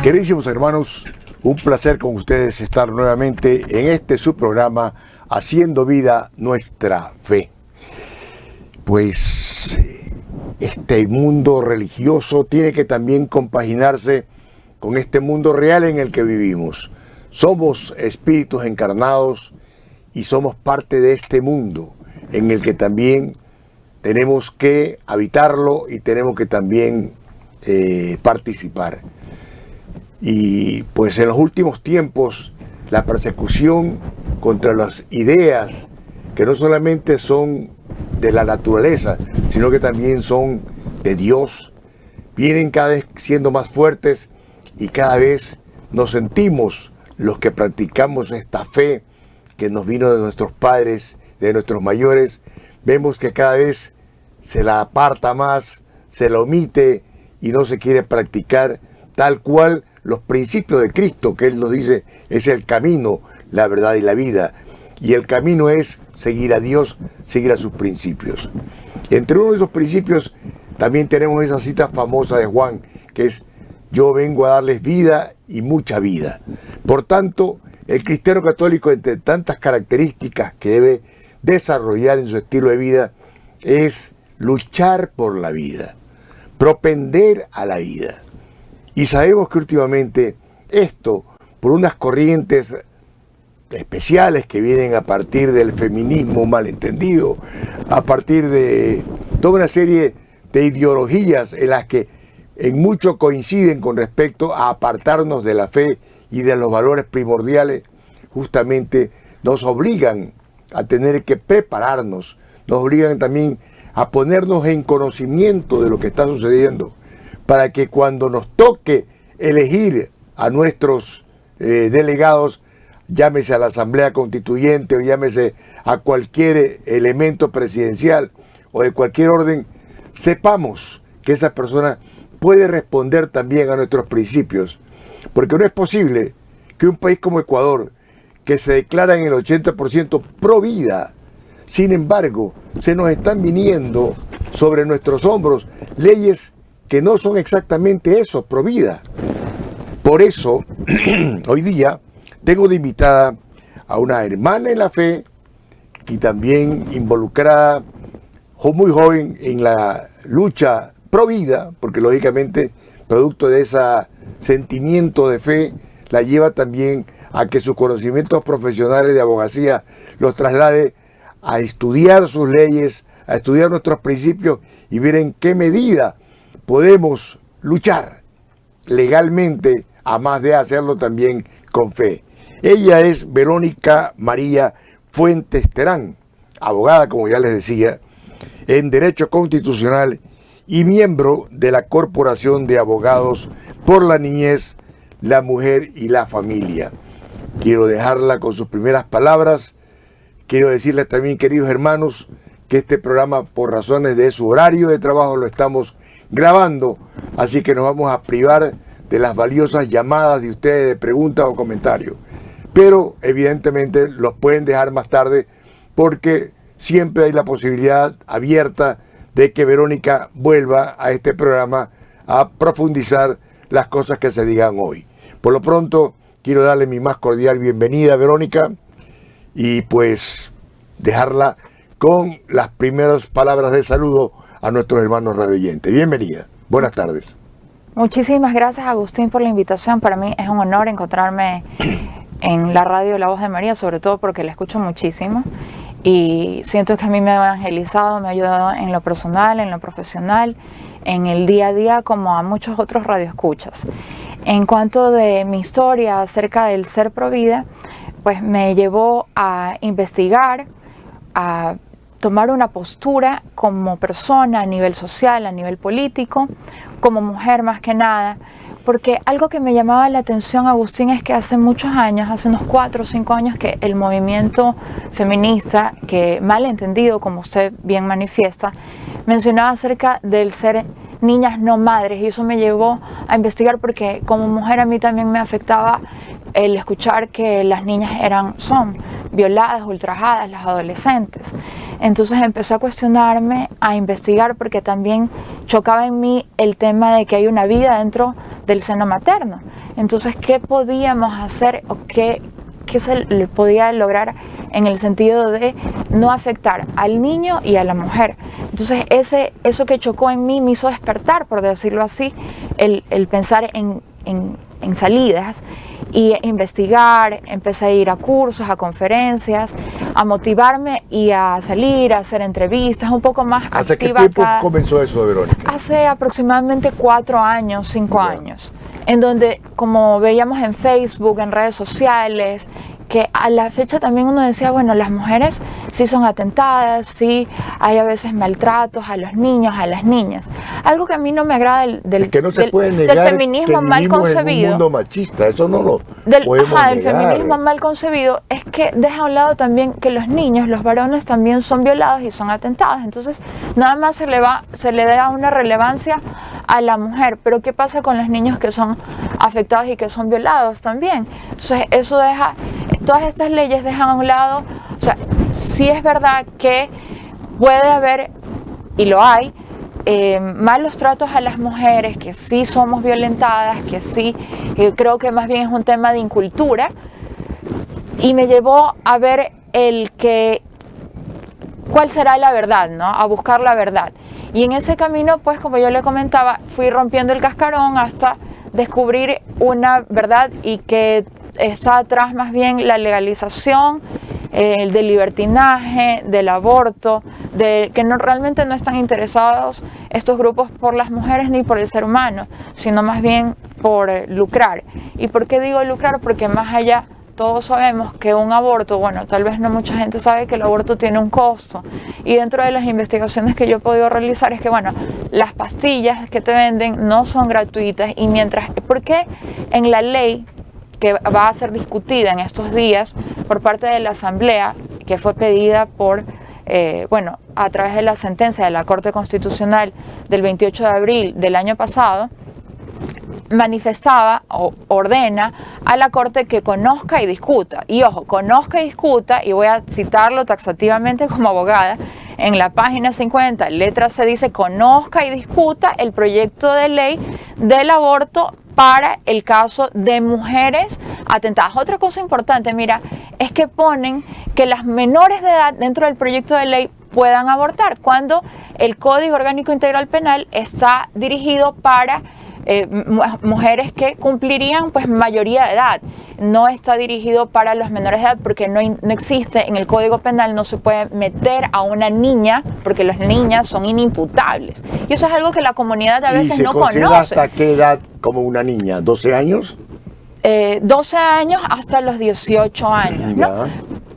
Queridísimos hermanos, un placer con ustedes estar nuevamente en este su programa Haciendo Vida Nuestra Fe. Pues este mundo religioso tiene que también compaginarse con este mundo real en el que vivimos. Somos espíritus encarnados y somos parte de este mundo en el que también tenemos que habitarlo y tenemos que también participar. Y pues en los últimos tiempos la persecución contra las ideas que no solamente son de la naturaleza, sino que también son de Dios, vienen cada vez siendo más fuertes y cada vez nos sentimos los que practicamos esta fe que nos vino de nuestros padres, de nuestros mayores, vemos que cada vez se la aparta más, se la omite y no se quiere practicar tal cual los principios de Cristo, que Él nos dice es el camino, la verdad y la vida. Y el camino es seguir a Dios, seguir a sus principios. Y entre uno de esos principios también tenemos esa cita famosa de Juan, que es: yo vengo a darles vida y mucha vida. Por tanto, el cristiano católico, entre tantas características que debe desarrollar en su estilo de vida, es luchar por la vida, propender a la vida. Y sabemos que últimamente esto, por unas corrientes especiales que vienen a partir del feminismo malentendido, a partir de toda una serie de ideologías en las que en mucho coinciden con respecto a apartarnos de la fe y de los valores primordiales, justamente nos obligan a tener que prepararnos, nos obligan también a ponernos en conocimiento de lo que está sucediendo, para que cuando nos toque elegir a nuestros delegados, llámese a la Asamblea Constituyente o llámese a cualquier elemento presidencial o de cualquier orden, sepamos que esa persona puede responder también a nuestros principios. Porque no es posible que un país como Ecuador, que se declara en el 80% pro vida, sin embargo, se nos están viniendo sobre nuestros hombros leyes que no son exactamente eso, pro vida. Por eso, hoy día, tengo de invitada a una hermana en la fe y también involucrada muy joven en la lucha pro vida, porque lógicamente, producto de ese sentimiento de fe, la lleva también a que sus conocimientos profesionales de abogacía los traslade a estudiar sus leyes, a estudiar nuestros principios y ver en qué medida podemos luchar legalmente, a más de hacerlo también con fe. Ella es Verónica María Fuentes Terán, abogada, como ya les decía, en Derecho Constitucional y miembro de la Corporación de Abogados por la Niñez, la Mujer y la Familia. Quiero dejarla con sus primeras palabras. Quiero decirles también, queridos hermanos, que este programa, por razones de su horario de trabajo, lo estamos grabando, así que nos vamos a privar de las valiosas llamadas de ustedes de preguntas o comentarios. Pero evidentemente los pueden dejar más tarde porque siempre hay la posibilidad abierta de que Verónica vuelva a este programa a profundizar las cosas que se digan hoy. Por lo pronto, quiero darle mi más cordial bienvenida a Verónica y pues dejarla con las primeras palabras de saludo a nuestros hermanos radioyentes. Bienvenida. Buenas tardes. Muchísimas gracias, Agustín, por la invitación. Para mí es un honor encontrarme en la radio La Voz de María, sobre todo porque la escucho muchísimo y siento que a mí me ha evangelizado, me ha ayudado en lo personal, en lo profesional, en el día a día, como a muchos otros radioescuchas. En cuanto de mi historia acerca del ser provida, pues me llevó a investigar, a tomar una postura como persona a nivel social, a nivel político, como mujer más que nada, porque algo que me llamaba la atención, Agustín, es que hace muchos años, hace unos 4 o 5 años, que el movimiento feminista, que mal entendido, como usted bien manifiesta, mencionaba acerca del ser niñas no madres, y eso me llevó a investigar porque como mujer a mí también me afectaba el escuchar que las niñas son violadas, ultrajadas, las adolescentes. Entonces empecé a cuestionarme, a investigar, porque también chocaba en mí el tema de que hay una vida dentro del seno materno. Entonces, ¿qué podíamos hacer o qué se le podía lograr en el sentido de no afectar al niño y a la mujer? Entonces, eso que chocó en mí me hizo despertar, por decirlo así, el pensar en salidas y investigar. Empecé a ir a cursos, a conferencias, a motivarme y a salir, a hacer entrevistas, un poco más activa. ¿Hace qué tiempo comenzó eso, Verónica? Hace aproximadamente 4 años, 5 años, en donde, como veíamos en Facebook, en redes sociales, que a la fecha también uno decía, bueno, las mujeres sí son atentadas, sí hay a veces maltratos a los niños, a las niñas. Algo que a mí no me agrada es que no se puede negar del feminismo mal concebido. Es un mundo machista, eso no lo podemos negar. Del feminismo mal concebido es que deja a un lado también que los niños, los varones también son violados y son atentados. Entonces, nada más se le da una relevancia a la mujer, pero ¿qué pasa con los niños que son afectados y que son violados también? Entonces, eso deja, todas estas leyes dejan a un lado, o sea, sí es verdad que puede haber, y lo hay, malos tratos a las mujeres, que sí somos violentadas, que sí, creo que más bien es un tema de incultura, y me llevó a ver cuál será la verdad, ¿no? A buscar la verdad. Y en ese camino, pues como yo le comentaba, fui rompiendo el cascarón hasta descubrir una verdad y que está atrás más bien la legalización del libertinaje, del aborto, de que realmente no están interesados estos grupos por las mujeres ni por el ser humano, sino más bien por lucrar. ¿Y por qué digo lucrar? Porque más allá, todos sabemos que un aborto, bueno, tal vez no mucha gente sabe que el aborto tiene un costo. Y dentro de las investigaciones que yo he podido realizar es que, bueno, las pastillas que te venden no son gratuitas y porque en la ley que va a ser discutida en estos días por parte de la Asamblea, que fue pedida por, a través de la sentencia de la Corte Constitucional del 28 de abril del año pasado, manifestaba o ordena a la Corte que conozca y discuta. Y ojo, conozca y discuta, y voy a citarlo taxativamente como abogada, en la página 50, letra C, dice: conozca y discuta el proyecto de ley del aborto para el caso de mujeres atentadas. Otra cosa importante, mira, es que ponen que las menores de edad dentro del proyecto de ley puedan abortar, cuando el Código Orgánico Integral Penal está dirigido para mujeres que cumplirían pues mayoría de edad. No está dirigido para los menores de edad porque no existe en el Código Penal, no se puede meter a una niña porque las niñas son inimputables. Y eso es algo que la comunidad a veces no conoce. ¿Y se considera hasta qué edad como una niña? ¿12 años? 12 años hasta los 18 años, ¿no?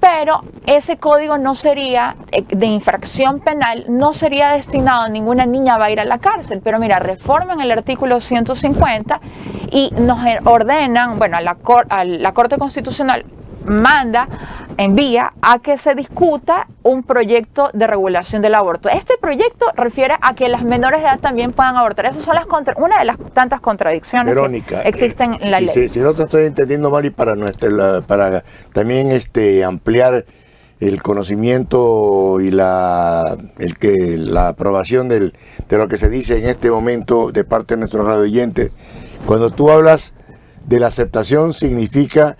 Pero ese código no sería de infracción penal, no sería destinado, ninguna niña va a ir a la cárcel. Pero mira, reforman el artículo 150 y nos ordenan, bueno, a la Corte Constitucional envía a que se discuta un proyecto de regulación del aborto. Este proyecto refiere a que las menores de edad también puedan abortar. Esas son una de las tantas contradicciones, Verónica, que existen en la ley. Si no te estoy entendiendo mal, y para también ampliar el conocimiento y la aprobación de lo que se dice en este momento de parte de nuestros radioyentes, cuando tú hablas de la aceptación, significa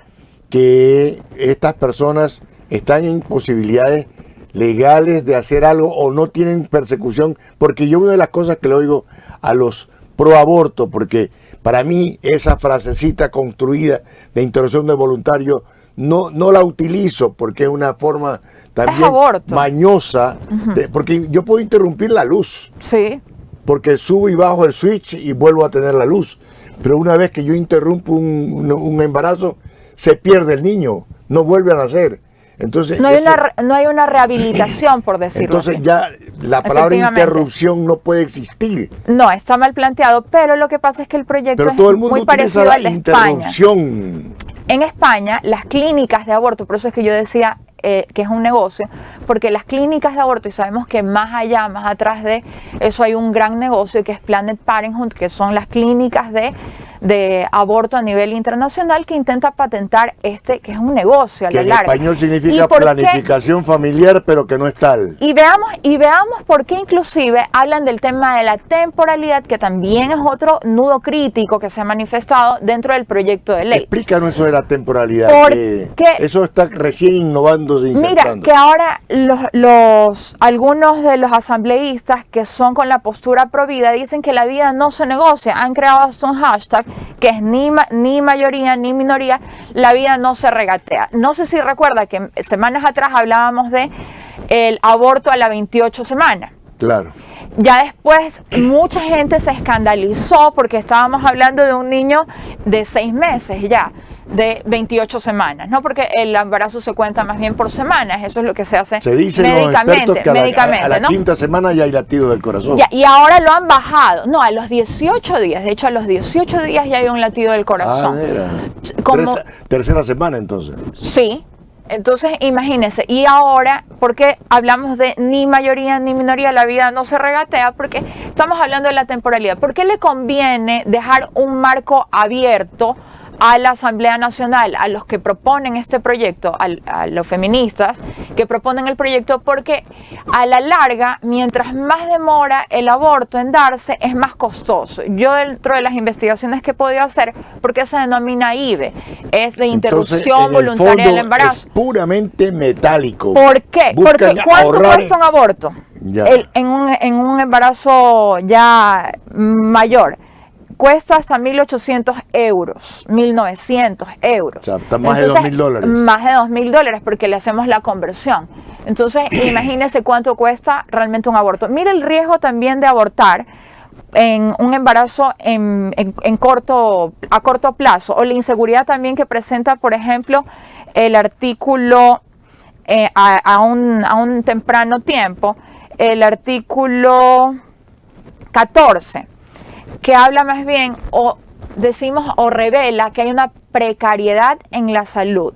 que estas personas están en posibilidades legales de hacer algo o no tienen persecución, porque yo una de las cosas que le oigo a los pro aborto, porque para mí esa frasecita construida de interrupción de voluntario no la utilizo, porque es una forma también mañosa, porque yo puedo interrumpir la luz, sí, porque subo y bajo el switch y vuelvo a tener la luz, pero una vez que yo interrumpo un embarazo, se pierde el niño, no vuelve a nacer. Entonces, no hay una rehabilitación, por decirlo entonces así. Ya la palabra interrupción no puede existir. No, está mal planteado, pero lo que pasa es que el proyecto pero todo el mundo muy parecido al de España. En España, las clínicas de aborto, por eso es que yo decía que es un negocio, porque las clínicas de aborto, y sabemos que más allá, más atrás de eso hay un gran negocio que es Planned Parenthood, que son las clínicas de aborto a nivel internacional, que intenta patentar que es un negocio a la larga. En español significa planificación familiar, pero que no es tal. Y veamos por qué inclusive hablan del tema de la temporalidad, que también es otro nudo crítico que se ha manifestado dentro del proyecto de ley. Explícanos eso de la temporalidad. Porque eso está recién innovándose, insertando. Mira, que ahora algunos de los asambleístas que son con la postura pro vida dicen que la vida no se negocia. Han creado hasta un hashtag que es ni mayoría ni minoría, la vida no se regatea. No sé si recuerda que semanas atrás hablábamos de el aborto a las 28 semanas. Claro. Ya después mucha gente se escandalizó porque estábamos hablando de un niño de 6 meses ya, de 28 semanas, ¿no? Porque el embarazo se cuenta más bien por semanas, eso es lo que se hace se dice médicamente, a la ¿no? quinta semana ya hay latido del corazón. Ya, y ahora lo han bajado, no, a los 18 días, de hecho a los 18 días ya hay un latido del corazón. Tercera semana entonces. Sí. Entonces, imagínense, y ahora, ¿por qué hablamos de ni mayoría ni minoría? La vida no se regatea, porque estamos hablando de la temporalidad. ¿Por qué le conviene dejar un marco abierto a la Asamblea Nacional, a los que proponen este proyecto, a los feministas que proponen el proyecto? Porque a la larga, mientras más demora el aborto en darse, es más costoso. Yo dentro de las investigaciones que he podido hacer, porque se denomina IVE, es de interrupción voluntaria del embarazo. Es puramente metálico. ¿Por qué? Porque ¿cuánto cuesta un aborto? En un embarazo ya mayor. Cuesta hasta 1.800 euros, 1.900 euros. O sea, está más de $2.000. Más de $2.000 porque le hacemos la conversión. Entonces, imagínense cuánto cuesta realmente un aborto. Mire el riesgo también de abortar en un embarazo a corto plazo, o la inseguridad también que presenta, por ejemplo, el artículo a un temprano tiempo, el artículo 14, que habla más bien o revela que hay una precariedad en la salud.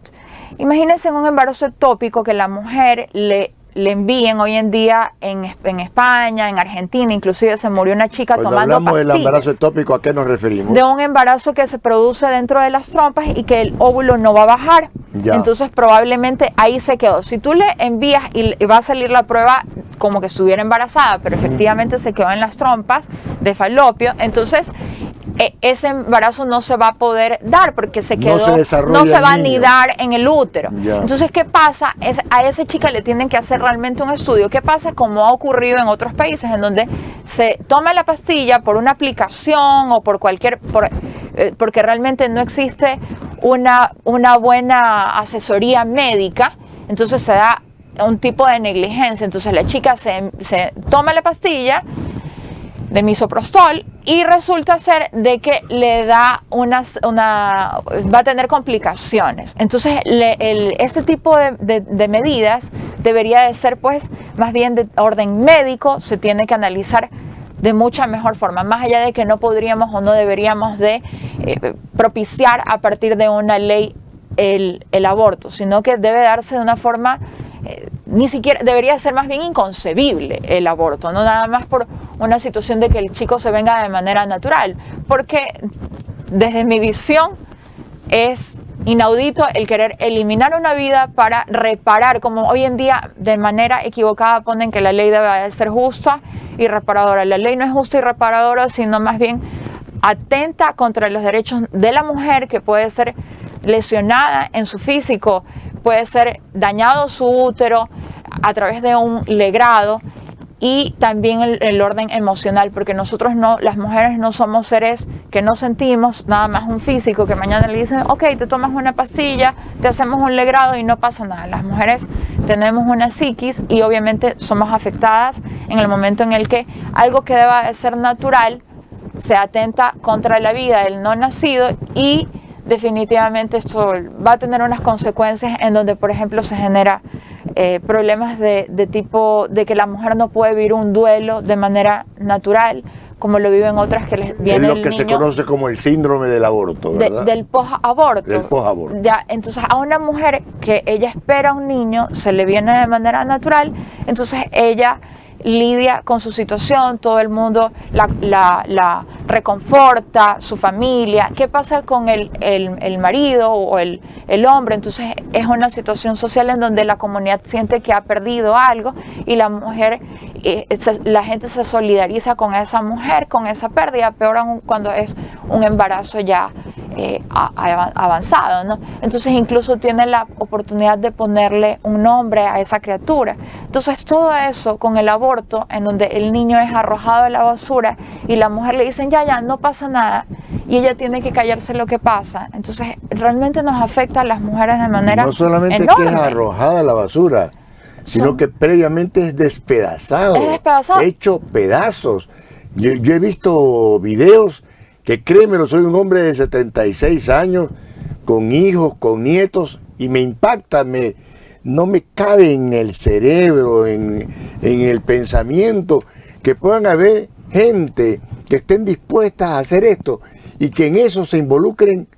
Imagínense en un embarazo ectópico que la mujer le envíen hoy en día en España, en Argentina, inclusive se murió una chica tomando pastillas. Cuando hablamos del embarazo ectópico, ¿a qué nos referimos? De un embarazo que se produce dentro de las trompas y que el óvulo no va a bajar. Ya. Entonces probablemente ahí se quedó. Si tú le envías y va a salir la prueba como que estuviera embarazada, pero efectivamente se quedó en las trompas de falopio, entonces ese embarazo no se va a poder dar porque se quedó, no se va a anidar en el útero. Ya. Entonces, ¿qué pasa? A esa chica le tienen que hacer realmente un estudio. ¿Qué pasa? Como ha ocurrido en otros países en donde se toma la pastilla por una aplicación o porque realmente no existe una buena asesoría médica, entonces se da un tipo de negligencia. Entonces la chica se toma la pastilla de misoprostol y resulta ser de que le da va a tener complicaciones. Entonces este tipo de medidas debería de ser pues más bien de orden médico, se tiene que analizar de mucha mejor forma, más allá de que no podríamos o no deberíamos de propiciar a partir de una ley el aborto, sino que debe darse de una forma ni siquiera, debería ser más bien inconcebible el aborto, no nada más por una situación de que el chico se venga de manera natural, porque desde mi visión es inaudito el querer eliminar una vida para reparar, como hoy en día de manera equivocada ponen que la ley debe ser justa y reparadora. La ley no es justa y reparadora, sino más bien atenta contra los derechos de la mujer, que puede ser lesionada en su físico, puede ser dañado su útero a través de un legrado, y también el orden emocional, porque nosotros no, las mujeres no somos seres que no sentimos nada más un físico, que mañana le dicen, ok, te tomas una pastilla, te hacemos un legrado y no pasa nada. Las mujeres tenemos una psiquis y obviamente somos afectadas en el momento en el que algo que deba de ser natural se atenta contra la vida del no nacido, y definitivamente esto va a tener unas consecuencias en donde, por ejemplo, se genera problemas de tipo de que la mujer no puede vivir un duelo de manera natural, como lo viven otras que les viene es lo que se conoce como el síndrome del aborto, ¿verdad? del posaborto. Del posaborto. Ya, entonces a una mujer que ella espera un niño, se le viene de manera natural, entonces ella lidia con su situación, todo el mundo la reconforta, su familia. ¿Qué pasa con el marido o el hombre? Entonces es una situación social en donde la comunidad siente que ha perdido algo y la mujer, la gente se solidariza con esa mujer, con esa pérdida, peor aún cuando es un embarazo ya avanzado, ¿no? Entonces incluso tiene la oportunidad de ponerle un nombre a esa criatura. Entonces todo eso con el aborto, en donde el niño es arrojado a la basura y la mujer le dicen ya, no pasa nada, y ella tiene que callarse lo que pasa. Entonces realmente nos afecta a las mujeres de manera no solamente enorme. Que es arrojada a la basura, sino que previamente es despedazado, hecho pedazos. Yo he visto videos que, créemelo, soy un hombre de 76 años, con hijos, con nietos, y me impacta, no me cabe en el cerebro, en el pensamiento, que puedan haber gente que estén dispuestas a hacer esto y que en eso se involucren,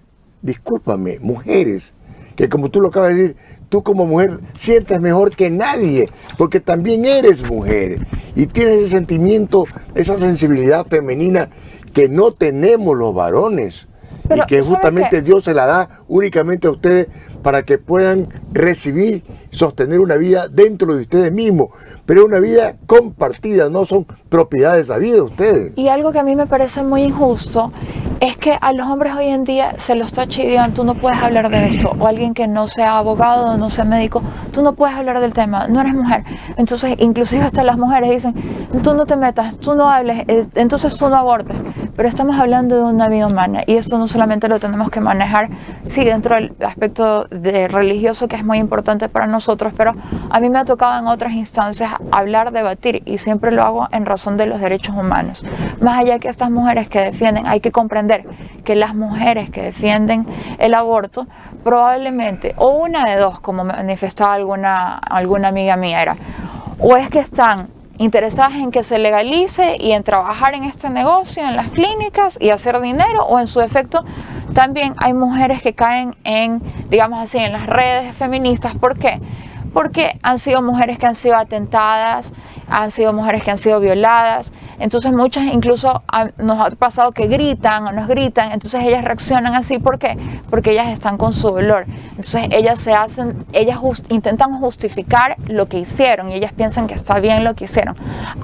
discúlpame, mujeres, que como tú lo acabas de decir, tú como mujer sientes mejor que nadie, porque también eres mujer y tienes ese sentimiento, esa sensibilidad femenina que no tenemos los varones. Pero, y que justamente Dios se la da únicamente a ustedes para que puedan recibir, sostener una vida dentro de ustedes mismos, pero una vida compartida, no son propiedad de esa vida ustedes. Y algo que a mí me parece muy injusto es que a los hombres hoy en día se los tacha y digan, tú no puedes hablar de esto, o alguien que no sea abogado, no sea médico, tú no puedes hablar del tema, no eres mujer. Entonces, inclusive hasta las mujeres dicen, tú no te metas, tú no hables, entonces tú no abortes. Pero estamos hablando de una vida humana y esto no solamente lo tenemos que manejar, sí, dentro del aspecto religioso, que es muy importante para nosotros, pero a mí me ha tocado en otras instancias hablar, debatir, y siempre lo hago en razón de los derechos humanos. Más allá que estas mujeres que defienden, hay que comprender que las mujeres que defienden el aborto, probablemente, o una de dos, como manifestaba alguna amiga mía, era, o es que están interesadas en que se legalice y en trabajar en este negocio, en las clínicas y hacer dinero, o en su defecto también hay mujeres que caen en, digamos así, en las redes feministas. ¿Por qué? Porque han sido mujeres que han sido atentadas, han sido mujeres que han sido violadas, entonces muchas incluso nos ha pasado que gritan o nos gritan, entonces ellas reaccionan así. ¿Por qué? Porque ellas están con su dolor, entonces ellas intentan justificar lo que hicieron y ellas piensan que está bien lo que hicieron.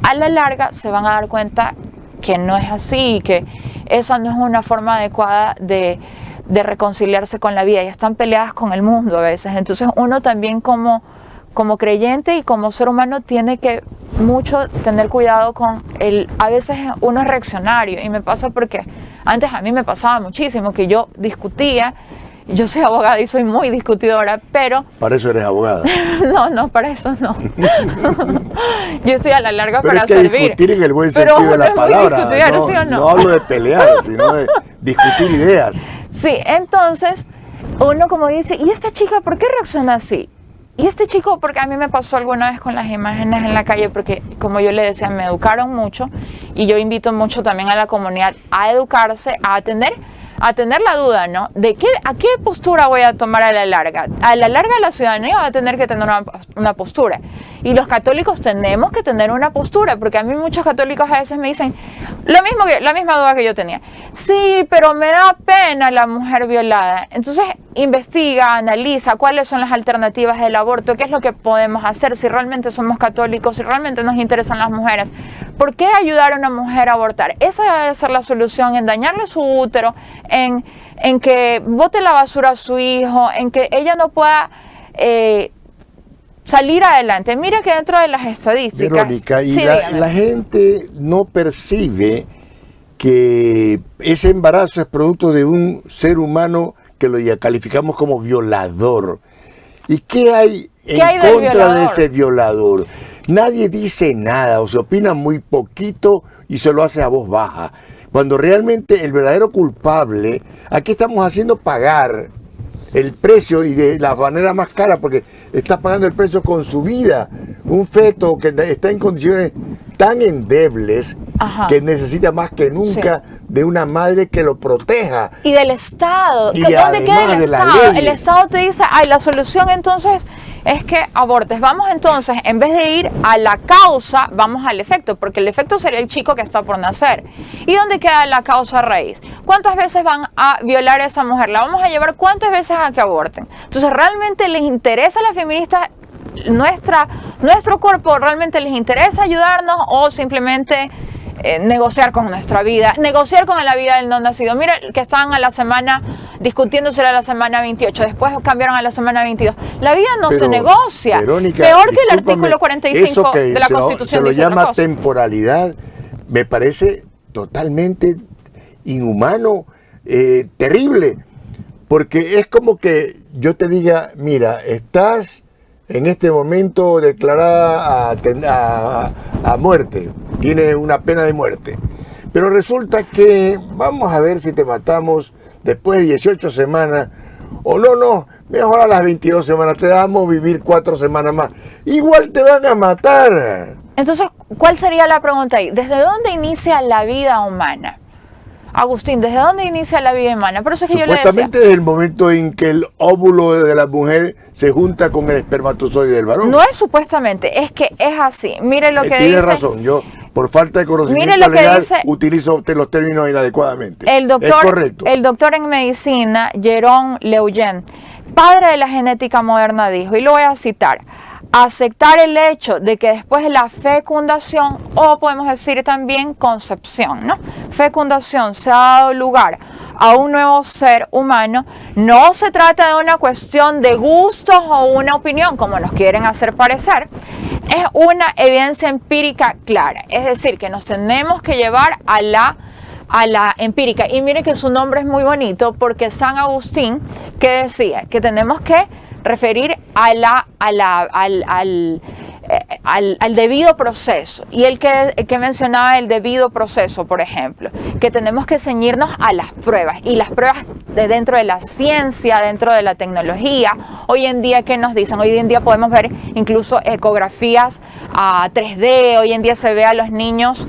A la larga se van a dar cuenta que no es así, que esa no es una forma adecuada de reconciliarse con la vida, y están peleadas con el mundo a veces. Entonces uno también como creyente y como ser humano tiene que mucho tener cuidado con a veces uno es reaccionario, y me pasa porque antes a mí me pasaba muchísimo que yo discutía. Yo soy abogada y soy muy discutidora, pero... ¿Para eso eres abogada? No, para eso no. Yo estoy a la larga pero para es que servir. Discutir en el buen sentido de la palabra. No, ¿sí o no? No hablo de pelear, sino de discutir ideas. Sí, entonces uno como dice, ¿y esta chica por qué reacciona así? Y este chico, porque a mí me pasó alguna vez con las imágenes en la calle, porque como yo le decía, me educaron mucho, y yo invito mucho también a la comunidad a educarse, a tener la duda, ¿no? De a qué postura voy a tomar a la larga. A la larga la ciudadanía va a tener que tener una postura. Y los católicos tenemos que tener una postura, porque a mí muchos católicos a veces me dicen la misma duda que yo tenía. Sí, pero me da pena la mujer violada. Entonces investiga, analiza cuáles son las alternativas del aborto, qué es lo que podemos hacer si realmente somos católicos, si realmente nos interesan las mujeres. ¿Por qué ayudar a una mujer a abortar? Esa debe ser la solución, en dañarle su útero, en que bote la basura a su hijo, en que ella no pueda salir adelante. Mira que dentro de las estadísticas... Verónica, y sí, la gente no percibe que ese embarazo es producto de un ser humano que lo ya calificamos como violador. ¿Y qué hay en contra de ese violador? Nadie dice nada, o se opina muy poquito y se lo hace a voz baja. Cuando realmente el verdadero culpable, aquí estamos haciendo pagar el precio, y de la manera más cara, porque está pagando el precio con su vida. Un feto que está en condiciones tan endebles Ajá. que necesita más que nunca de una madre que lo proteja. Y del Estado. Y ¿Dónde queda el de las Estado? El leyes. Estado te dice, ay, la solución entonces es que abortes. Vamos entonces, en vez de ir a la causa, vamos al efecto, porque el efecto sería el chico que está por nacer. ¿Y dónde queda la causa raíz? ¿Cuántas veces van a violar a esa mujer? ¿La vamos a llevar cuántas veces a que aborten? Entonces, ¿realmente les interesa a las feministas nuestro cuerpo? ¿Realmente les interesa ayudarnos o simplemente negociar con nuestra vida, negociar con la vida del no nacido? Mira que estaban a la semana discutiendo si era la semana 28, después cambiaron a la semana 22. La vida no se negocia. Verónica, peor que el artículo 45 de la Constitución. Se lo llama temporalidad, me parece totalmente inhumano, terrible, porque es como que yo te diga, mira, estás en este momento declarada a muerte, tiene una pena de muerte, pero resulta que vamos a ver si te matamos después de 18 semanas, o no, mejor a las 22 semanas, te damos vivir 4 semanas más, igual te van a matar. Entonces, ¿cuál sería la pregunta ahí? ¿Desde dónde inicia la vida humana? Agustín, ¿desde dónde inicia la vida humana? Por eso es que yo le decía, supuestamente desde el momento en que el óvulo de la mujer se junta con el espermatozoide del varón. no es supuestamente, es que es así. Mire lo que dice. Tiene razón, yo por falta de conocimiento Mire lo que legal dice utilizo los términos inadecuadamente. el doctor, es correcto. El doctor en medicina, Jérôme Lejeune, padre de la genética moderna, dijo, y lo voy a citar: aceptar el hecho de que después de la fecundación, o podemos decir también concepción, ¿no? Fecundación, se ha dado lugar a un nuevo ser humano, no se trata de una cuestión de gustos o una opinión, como nos quieren hacer parecer, es una evidencia empírica clara, es decir, que nos tenemos que llevar a la empírica. Y mire que su nombre es muy bonito, porque San Agustín, que decía que tenemos que referir al debido proceso, y el que mencionaba el debido proceso, por ejemplo, que tenemos que ceñirnos a las pruebas, y las pruebas dentro de la ciencia, dentro de la tecnología. Hoy en día, ¿qué nos dicen? Hoy en día podemos ver incluso ecografías a 3D, hoy en día se ve a los niños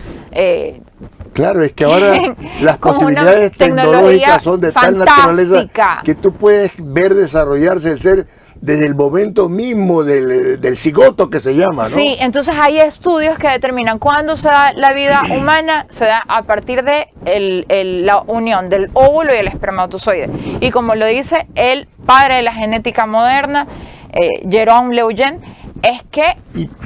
claro, es que ahora las como posibilidades una tecnología tecnológicas son de tal naturaleza que tú puedes ver desarrollarse el ser desde el momento mismo del cigoto, que se llama, ¿no? Sí, entonces hay estudios que determinan cuándo se da la vida humana, se da a partir de la unión del óvulo y el espermatozoide. Y como lo dice el padre de la genética moderna, Jérôme Lejeune, es que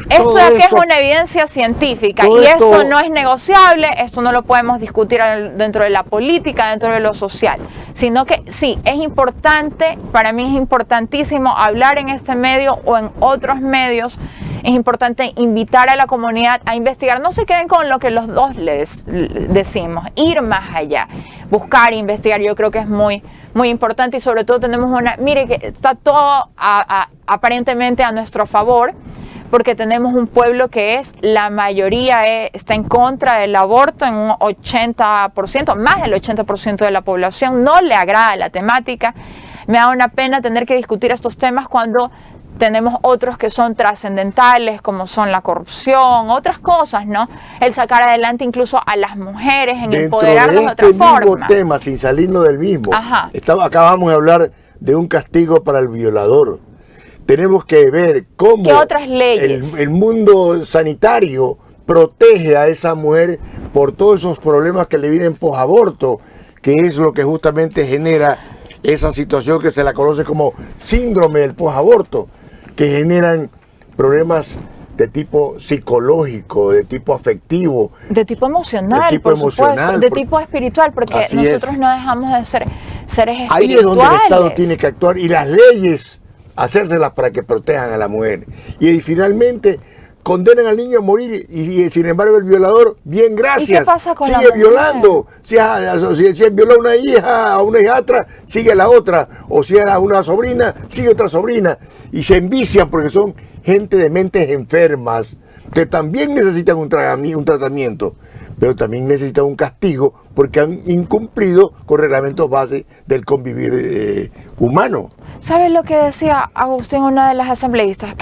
esto de aquí es una evidencia científica, y esto no es negociable, esto no lo podemos discutir dentro de la política, dentro de lo social, sino que sí, es importante, para mí es importantísimo hablar en este medio o en otros medios, es importante invitar a la comunidad a investigar, no se queden con lo que los dos les decimos, ir más allá, buscar, investigar, yo creo que es muy importante, y sobre todo tenemos mire que está todo aparentemente a nuestro favor, porque tenemos un pueblo que la mayoría está en contra del aborto, en un 80%, más del 80% de la población no le agrada la temática. Me da una pena tener que discutir estos temas cuando tenemos otros que son trascendentales, como son la corrupción, otras cosas, ¿no? El sacar adelante incluso a las mujeres, en empoderarlas de otra forma. Dentro de este mismo tema, sin salirnos del mismo, Ajá. Acabamos de hablar de un castigo para el violador. Tenemos que ver cómo ¿qué otras leyes? El mundo sanitario protege a esa mujer por todos esos problemas que le vienen posaborto, que es lo que justamente genera esa situación que se la conoce como síndrome del posaborto, que generan problemas de tipo psicológico, de tipo afectivo, de tipo emocional, de tipo por supuesto, emocional, de tipo espiritual, porque nosotros no dejamos de ser seres espirituales. Ahí es donde el Estado tiene que actuar, y las leyes hacérselas para que protejan a la mujer. Y finalmente condenan al niño a morir, y sin embargo el violador, bien, gracias, ¿y qué pasa con sigue violando. Si violó a una hija, a una hijastra, sigue la otra, o si era una sobrina, sigue otra sobrina, y se envician porque son gente de mentes enfermas que también necesitan un tratamiento. pero también necesitan un castigo porque han incumplido con reglamentos base del convivir humano. ¿Sabes lo que decía Agustín, una de las asambleístas?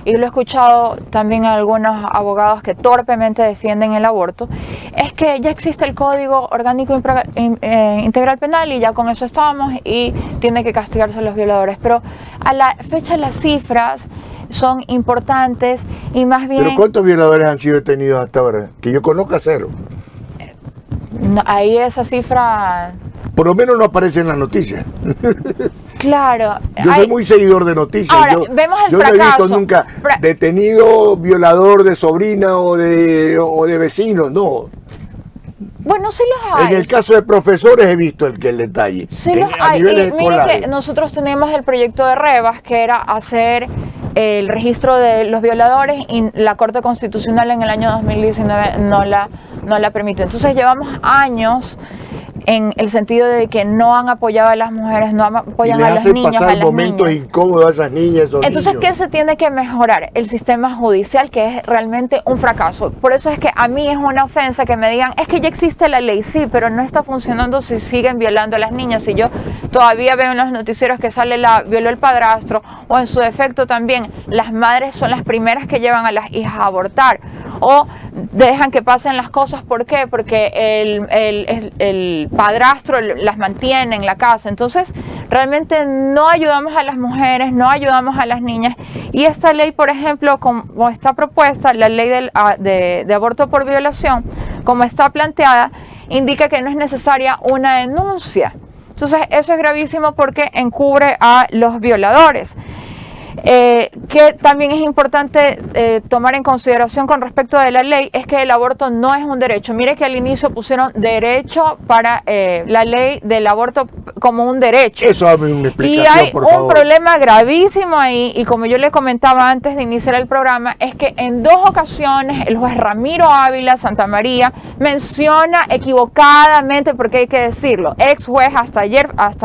Y lo he escuchado también a algunos abogados que torpemente defienden el aborto, es que ya existe el Código Orgánico Integral Penal y ya con eso estamos y tiene que castigarse a los violadores. Pero a la fecha las cifras son importantes y más bien... ¿Pero cuántos violadores han sido detenidos hasta ahora? Que yo conozca, 0. No, ahí esa cifra... Por lo menos no aparece en las noticias. Claro. Yo soy muy seguidor de noticias. Ahora, vemos el yo no he fracaso. visto nunca detenido violador de sobrina o de vecinos, no. Bueno, sí los hay. En el caso de profesores he visto el detalle. Sí los a hay. niveles Y miren escolares. que nosotros tenemos el proyecto de Revas, que era hacer el registro de los violadores, y la Corte Constitucional en el año 2019 no la permitió. Entonces llevamos años en el sentido de que no han apoyado a las mujeres, no apoyan a los niños, a las momentos niñas. incómodos a esas niñas, esos Entonces, niños. ¿qué se tiene que mejorar? El sistema judicial, que es realmente un fracaso. Por eso es que a mí es una ofensa que me digan, es que ya existe la ley, sí, pero no está funcionando si siguen violando a las niñas. Y yo todavía veo en los noticieros que sale violó el padrastro, o en su defecto también, las madres son las primeras que llevan a las hijas a abortar, o dejan que pasen las cosas. ¿Por qué? Porque el padrastro las mantiene en la casa. Entonces realmente no ayudamos a las mujeres, no ayudamos a las niñas. Y esta ley, por ejemplo, como está propuesta, la ley de aborto por violación, como está planteada, indica que no es necesaria una denuncia. Entonces eso es gravísimo porque encubre a los violadores. Que también es importante tomar en consideración con respecto de la ley, es que el aborto no es un derecho. Mire que al inicio pusieron derecho para la ley del aborto como un derecho. Eso dame una explicación, y hay por un favor. problema gravísimo ahí, y como yo le comentaba antes de iniciar el programa, es que en 2 ocasiones el juez Ramiro Ávila Santamaría menciona equivocadamente, porque hay que decirlo, ex juez hasta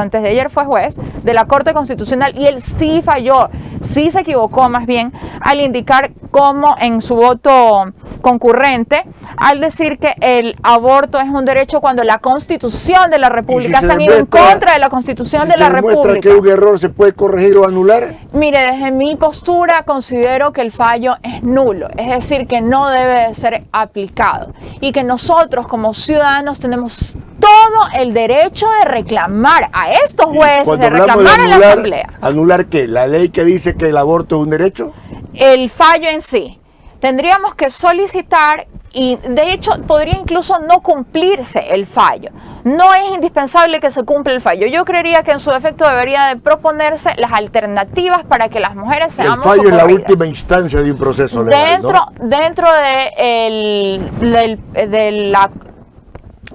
antes de ayer fue juez de la Corte Constitucional, y él sí falló. Sí se equivocó más bien al indicar cómo en su voto concurrente, al decir que el aborto es un derecho cuando la Constitución de la República se han ido en contra de la Constitución de la República. ¿Se demuestra que un error se puede corregir o anular? Mire, desde mi postura considero que el fallo es nulo, es decir, que no debe de ser aplicado, y que nosotros como ciudadanos tenemos todo el derecho de reclamar a estos jueces, de reclamar a la Asamblea. ¿Anular qué? ¿La ley que dice que el aborto es un derecho? El fallo en sí. Tendríamos que solicitar, y de hecho podría incluso no cumplirse el fallo. No es indispensable que se cumpla el fallo. Yo creería que en su defecto debería de proponerse las alternativas para que las mujeres seamos El fallo es la socorridas. última instancia de un proceso legal, Dentro de la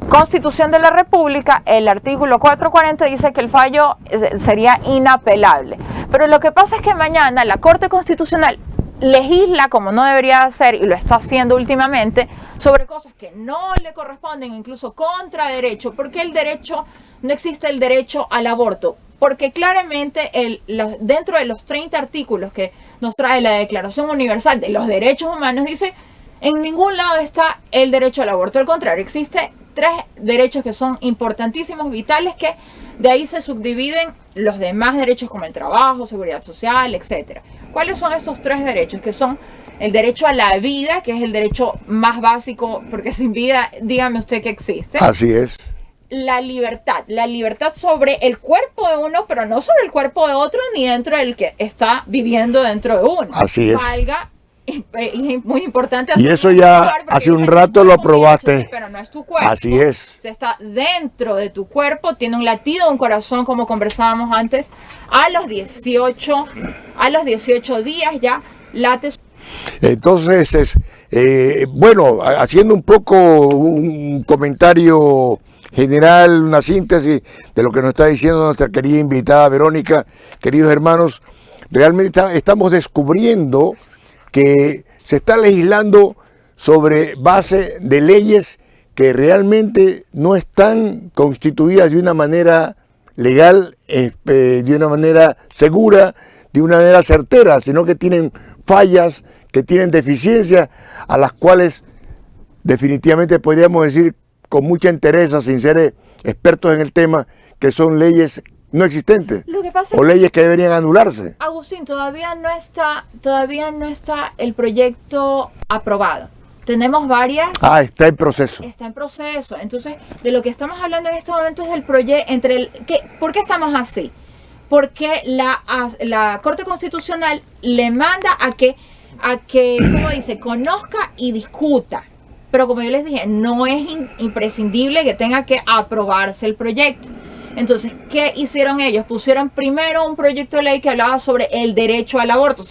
Constitución de la República, el artículo 440 dice que el fallo sería inapelable. Pero lo que pasa es que mañana la Corte Constitucional legisla como no debería hacer, y lo está haciendo últimamente, sobre cosas que no le corresponden, o incluso contra derecho. Porque no existe el derecho al aborto, porque claramente dentro de los 30 artículos que nos trae la Declaración Universal de los Derechos Humanos, dice, en ningún lado está el derecho al aborto. Al contrario, existe 3 derechos que son importantísimos, vitales, que de ahí se subdividen los demás derechos, como el trabajo, seguridad social, etcétera. ¿Cuáles son estos 3 derechos? Que son el derecho a la vida, que es el derecho más básico, porque sin vida, dígame usted que existe. Así es. La libertad sobre el cuerpo de uno, pero no sobre el cuerpo de otro, ni dentro del que está viviendo dentro de uno. Así es. Valga, muy importante. Y eso ya hace un rato lo aprobaste. Pero no es tu cuerpo. Así es. Se está dentro de tu cuerpo, tiene un latido, un corazón, como conversábamos antes. A los 18 días ya late. Entonces, bueno, haciendo un poco un comentario general, una síntesis de lo que nos está diciendo nuestra querida invitada Verónica, queridos hermanos, realmente estamos descubriendo que se está legislando sobre base de leyes que realmente no están constituidas de una manera legal, de una manera segura, de una manera certera, sino que tienen fallas, que tienen deficiencias, a las cuales definitivamente podríamos decir con mucha entereza, sin ser expertos en el tema, que son leyes no existentes Lo que pasa o es leyes que deberían anularse. Agustín, todavía no está el proyecto aprobado. Tenemos varias. Está en proceso. Está en proceso. Entonces, de lo que estamos hablando en este momento es del proyecto ¿por qué estamos así? Porque la Corte Constitucional le manda a que, como dice, conozca y discuta. Pero como yo les dije, no es imprescindible que tenga que aprobarse el proyecto. Entonces, ¿qué hicieron ellos? Pusieron primero un proyecto de ley que hablaba sobre el derecho al aborto.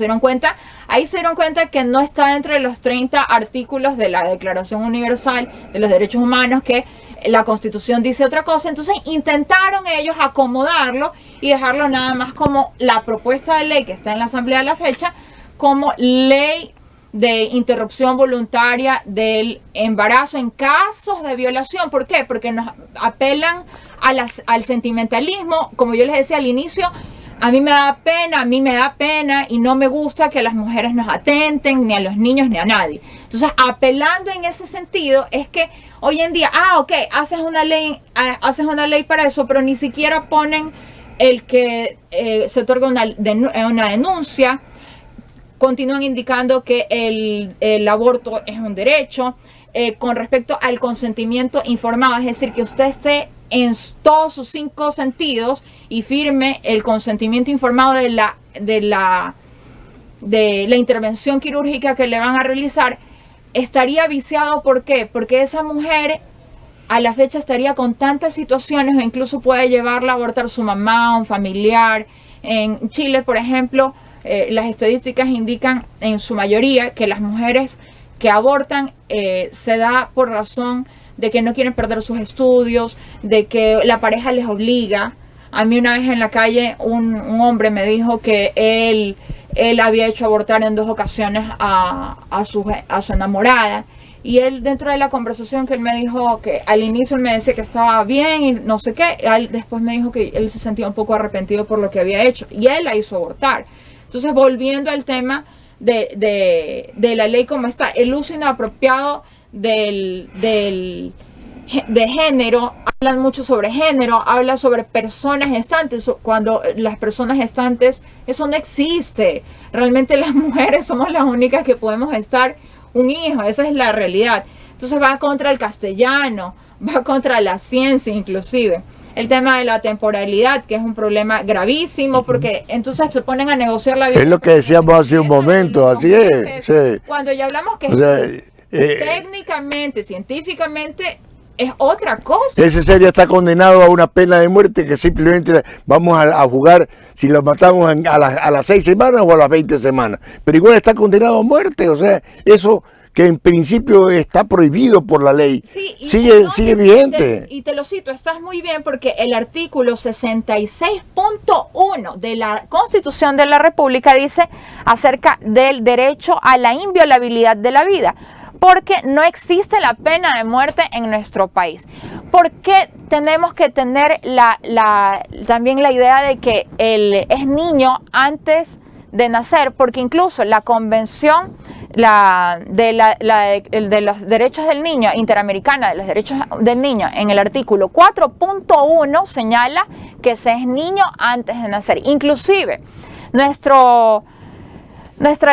Ahí se dieron cuenta que no está dentro de los 30 artículos de la Declaración Universal de los Derechos Humanos, que la Constitución dice otra cosa. Entonces intentaron ellos acomodarlo y dejarlo nada más como la propuesta de ley que está en la Asamblea a la fecha, como ley de interrupción voluntaria del embarazo en casos de violación. ¿Por qué? Porque nos apelan al sentimentalismo. Como yo les decía al inicio, a mí me da pena y no me gusta que las mujeres nos atenten, ni a los niños ni a nadie. Entonces, apelando en ese sentido, es que hoy en día, haces una ley para eso, pero ni siquiera ponen el que se otorga una denuncia. Continúan indicando que el aborto es un derecho. Con respecto al consentimiento informado, es decir, que usted esté en todos sus 5 sentidos y firme el consentimiento informado de la intervención quirúrgica que le van a realizar, estaría viciado. ¿Por qué? Porque esa mujer a la fecha estaría con tantas situaciones, o incluso puede llevarla a abortar su mamá, un familiar. En Chile, por ejemplo, las estadísticas indican en su mayoría que las mujeres que abortan se da por razón de que no quieren perder sus estudios, de que la pareja les obliga. A mí una vez en la calle un hombre me dijo que él había hecho abortar en 2 ocasiones a su enamorada, y él, dentro de la conversación que él me dijo, que al inicio él me decía que estaba bien y no sé qué, él después me dijo que él se sentía un poco arrepentido por lo que había hecho y él la hizo abortar. Entonces, volviendo al tema de la ley como está, el uso inapropiado de género, hablan mucho sobre género, habla sobre personas gestantes, cuando las personas gestantes, eso no existe. Realmente las mujeres somos las únicas que podemos gestar un hijo, esa es la realidad. Entonces va contra el castellano, va contra la ciencia inclusive. El tema de la temporalidad, que es un problema gravísimo, porque entonces se ponen a negociar la vida. Es lo que decíamos hace un momento, así es. Sí. Cuando ya hablamos que técnicamente, científicamente, es otra cosa. Ese ser ya está condenado a una pena de muerte que simplemente vamos a jugar si lo matamos a las 6 semanas o a las 20 semanas. Pero igual está condenado a muerte, o sea, eso que en principio está prohibido por la ley, sí, sigue vigente. Y te lo cito, estás muy bien, porque el artículo 66.1 de la Constitución de la República dice acerca del derecho a la inviolabilidad de la vida, porque no existe la pena de muerte en nuestro país. ¿Por qué tenemos que tener también la idea de que él es niño antes de nacer? Porque incluso la Convención de los derechos del niño, interamericana de los derechos del niño, en el artículo 4.1 señala que se es niño antes de nacer. Inclusive nuestra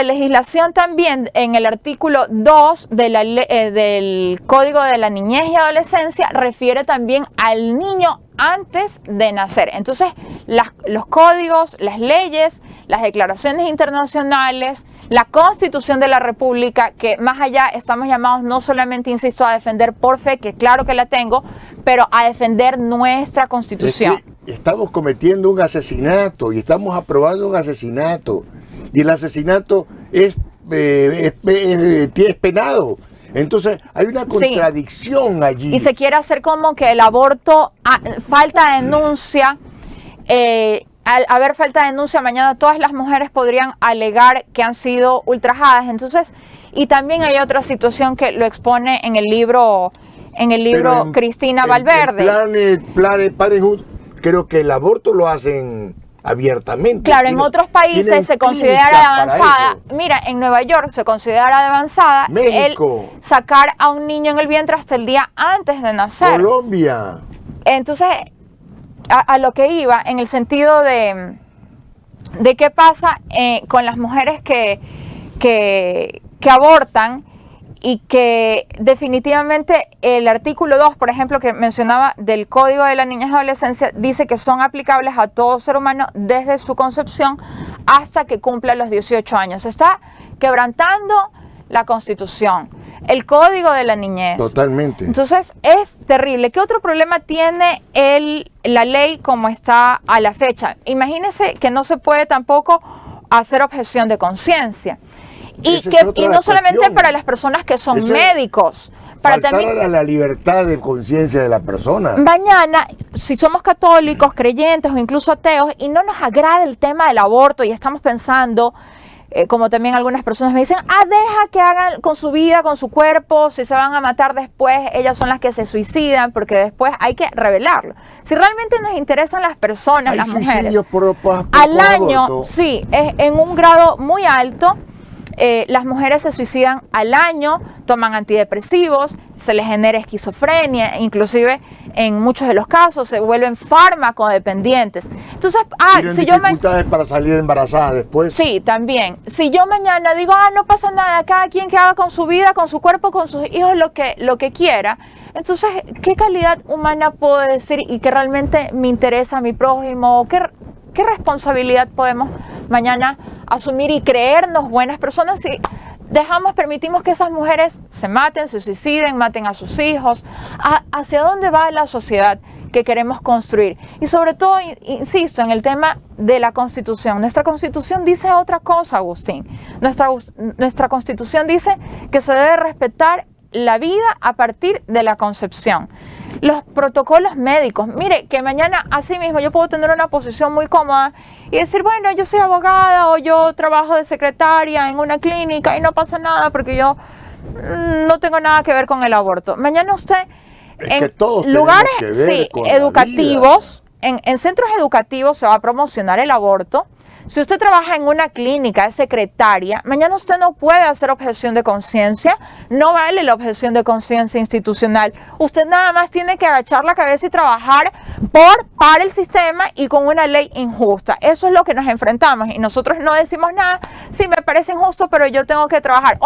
legislación también, en el artículo 2 del Código de la Niñez y Adolescencia, refiere también al niño antes de nacer. Entonces, los códigos, las leyes, las declaraciones internacionales, la Constitución de la República, que más allá estamos llamados no solamente, insisto, a defender por fe, que claro que la tengo, pero a defender nuestra Constitución. Es que estamos cometiendo un asesinato y estamos aprobando un asesinato. Y el asesinato es penado. Entonces hay una contradicción allí. Y se quiere hacer como que el aborto, falta de denuncia, al haber falta de denuncia, mañana todas las mujeres podrían alegar que han sido ultrajadas. Entonces, y también hay otra situación que lo expone en el libro Cristina Valverde. En Planned Parenthood, creo que el aborto lo hacen abiertamente. Claro, en otros países se considera avanzada. Mira, en Nueva York se considera avanzada México, el sacar a un niño en el vientre hasta el día antes de nacer. Colombia. Entonces, a lo que iba, en el sentido de qué pasa con las mujeres que abortan, y que definitivamente el artículo 2, por ejemplo, que mencionaba del Código de la Niñez y Adolescencia, dice que son aplicables a todo ser humano desde su concepción hasta que cumpla los 18 años. Se está quebrantando la Constitución, el Código de la Niñez. Totalmente. Entonces es terrible. ¿Qué otro problema tiene la ley como está a la fecha? Imagínense que no se puede tampoco hacer objeción de conciencia. Y no solamente para las personas que son médicos, para también a la libertad de conciencia de la persona. Mañana, si somos católicos, creyentes o incluso ateos y no nos agrada el tema del aborto y estamos pensando, como también algunas personas me dicen, deja que hagan con su vida, con su cuerpo, si se van a matar después, ellas son las que se suicidan, porque después hay que revelarlo. Si realmente nos interesan las personas, las mujeres, al año, aborto. Sí, es en un grado muy alto. Las mujeres se suicidan al año, toman antidepresivos, se les genera esquizofrenia, inclusive en muchos de los casos se vuelven farmacodependientes. Entonces, ¿tienen dificultades para salir embarazadas después? Sí, también. Si yo mañana digo, no pasa nada, cada quien que haga con su vida, con su cuerpo, con sus hijos lo que quiera, entonces, ¿qué calidad humana puedo decir y que realmente me interesa a mi prójimo? ¿Qué responsabilidad podemos mañana asumir y creernos buenas personas si permitimos que esas mujeres se maten, se suiciden, maten a sus hijos? ¿Hacia dónde va la sociedad que queremos construir? Y sobre todo, insisto, en el tema de la Constitución. Nuestra Constitución dice otra cosa, Agustín. Nuestra Constitución dice que se debe respetar la vida a partir de la concepción. Los protocolos médicos, mire, que mañana así mismo yo puedo tener una posición muy cómoda y decir, bueno, yo soy abogada o yo trabajo de secretaria en una clínica y no pasa nada porque yo no tengo nada que ver con el aborto. Mañana usted, en lugares educativos, en centros educativos se va a promocionar el aborto. Si usted trabaja en una clínica, es secretaria, mañana usted no puede hacer objeción de conciencia, no vale la objeción de conciencia institucional. Usted nada más tiene que agachar la cabeza y trabajar para el sistema y con una ley injusta. Eso es lo que nos enfrentamos y nosotros no decimos nada, sí me parece injusto, pero yo tengo que trabajar